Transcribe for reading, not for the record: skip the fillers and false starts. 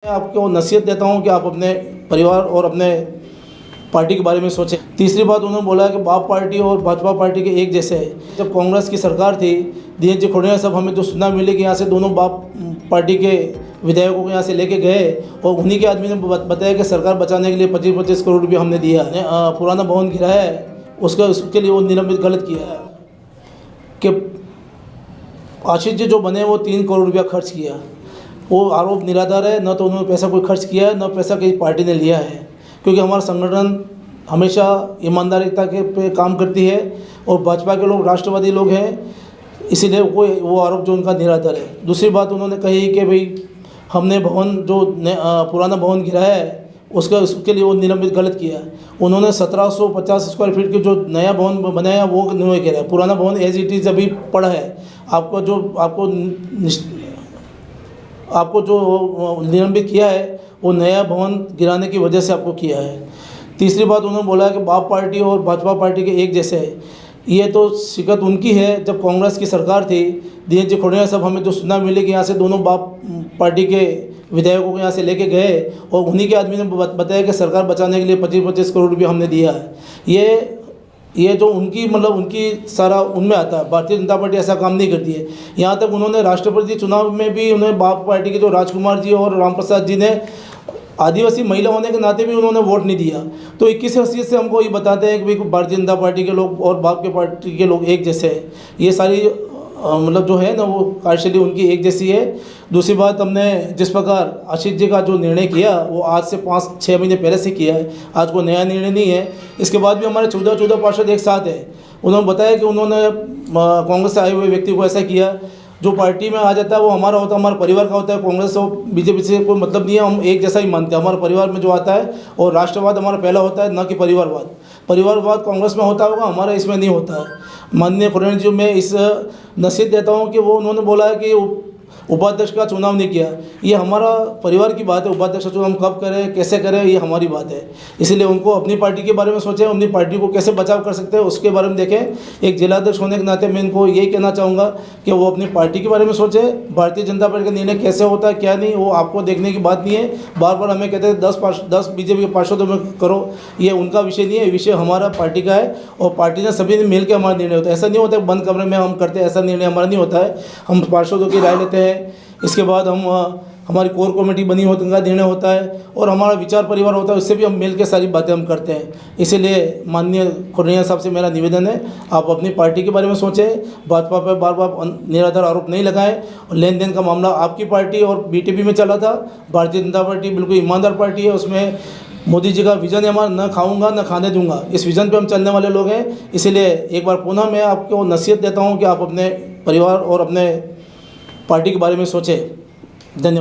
मैं आपको नसीहत देता हूं कि आप अपने परिवार और अपने पार्टी के बारे में सोचें। तीसरी बात उन्होंने बोला कि बाप पार्टी और भाजपा पार्टी के एक जैसे हैं। जब कांग्रेस की सरकार थी, दिनेश जी खोड़िया साहब, हमें जो सुनना मिले कि यहाँ से दोनों बाप पार्टी के विधायकों को यहाँ से लेके गए और उन्हीं के आदमी ने बताया कि सरकार बचाने के लिए 25-25 करोड़ रुपये हमने दिया। पुराना भवन गिरा है, उसके लिए वो निलंबित गलत किया है कि आशीष जी जो बने वो 3 करोड़ रुपया खर्च किया। वो आरोप निराधार है, न तो उन्होंने पैसा कोई खर्च किया है, न पैसा किसी पार्टी ने लिया है, क्योंकि हमारा संगठन हमेशा ईमानदारिता के पे काम करती है और भाजपा के लोग राष्ट्रवादी लोग हैं, इसीलिए वो आरोप जो उनका निराधार है। दूसरी बात उन्होंने कही कि भाई हमने भवन जो पुराना भवन गिरा है उसके लिए वो निलंबित गलत किया। उन्होंने 1750 स्क्वायर फीट की जो नया भवन बनाया वो नहीं गिरा है, पुराना भवन एज इट इज़ अभी पड़ा है। आपको जो निलंबित किया है वो नया भवन गिराने की वजह से आपको किया है। तीसरी बात उन्होंने बोला कि बाप पार्टी और भाजपा पार्टी के एक जैसे हैं। ये तो शिकत उनकी है, जब कांग्रेस की सरकार थी, दिनेश जी खोड़िया साहब, हमें जो सुनना मिले कि यहाँ से दोनों बाप पार्टी के विधायकों को यहाँ से लेके गए और उन्हीं के आदमी ने बताया कि सरकार बचाने के लिए 25-25 करोड़ रुपये हमने दिया है। ये जो उनकी सारा उनमें आता है। भारतीय जनता पार्टी ऐसा काम नहीं करती है। यहाँ तक उन्होंने राष्ट्रपति चुनाव में भी उन्हें बाप पार्टी के जो राजकुमार जी और रामप्रसाद जी ने आदिवासी महिला होने के नाते भी उन्होंने वोट नहीं दिया। तो 21 हैसियत से हमको ये बताते हैं कि भाई भारतीय जनता पार्टी के लोग और बाप के पार्टी के लोग एक जैसे हैं। ये सारी जो है ना वो कार्यशैली उनकी एक जैसी है। दूसरी बात, हमने जिस प्रकार आशीष जी का जो निर्णय किया वो आज से 5-6 महीने पहले से किया है, आज कोई नया निर्णय नहीं है। इसके बाद भी हमारे 14 पार्षद एक साथ हैं। उन्होंने बताया कि उन्होंने कांग्रेस से आए हुए व्यक्ति को ऐसा किया, जो पार्टी में आ जाता है वो हमारा होता है, हमारे परिवार का होता है। कांग्रेस और बीजेपी से कोई मतलब नहीं है, हम एक जैसा ही मानते हैं। हमारे परिवार में जो आता है और राष्ट्रवाद हमारा पहला होता है, न कि परिवारवाद। परिवारवाद कांग्रेस में होता होगा, हमारा इसमें नहीं होता है। माननीय खोड़िया जी, मैं इस नसीहत देता हूँ कि वो उन्होंने बोला है कि उपाध्यक्ष का चुनाव नहीं किया, ये हमारा परिवार की बात है। उपाध्यक्ष का चुनाव हम कब करें, कैसे करें, ये हमारी बात है। इसलिए उनको अपनी पार्टी के बारे में सोचें, अपनी पार्टी को कैसे बचाव कर सकते हैं उसके बारे में देखें। एक जिलाध्यक्ष होने के नाते मैं इनको यही कहना चाहूँगा कि वो अपनी पार्टी के बारे में सोचें। भारतीय जनता पार्टी का निर्णय कैसे होता है क्या नहीं, वो आपको देखने की बात नहीं है। बार बार हमें कहते हैं 10 बीजेपी के पार्षदों में करो, ये उनका विषय नहीं है, विषय हमारा पार्टी का है और पार्टी ने सभी ने मिल के हमारा निर्णय होता है। ऐसा नहीं होता है बंद कमरे में हम करते हैं, ऐसा निर्णय हमारा नहीं होता है। हम पार्षदों की राय लेते हैं, इसके बाद हमारी कोर कमेटी बनी होती है, उनका निर्णय होता है और हमारा विचार परिवार होता है, उससे भी हम मिल के सारी बातें हम करते हैं। इसीलिए माननीय खोड़िया साहब से मेरा निवेदन है, आप अपनी पार्टी के बारे में सोचें, भाजपा पर बार बार निराधार आरोप नहीं लगाएं। और लेन देन का मामला आपकी पार्टी और बीटीपी में चला था। भारतीय जनता पार्टी बिल्कुल ईमानदार पार्टी है, उसमें मोदी जी का विज़न है हमारा, न खाऊंगा न खाने दूंगा, इस विज़न पे हम चलने वाले लोग हैं। इसलिए एक बार पुनः मैं आपको नसीहत देता हूँ कि आप अपने परिवार और अपने पार्टी के बारे में सोचें। धन्यवाद।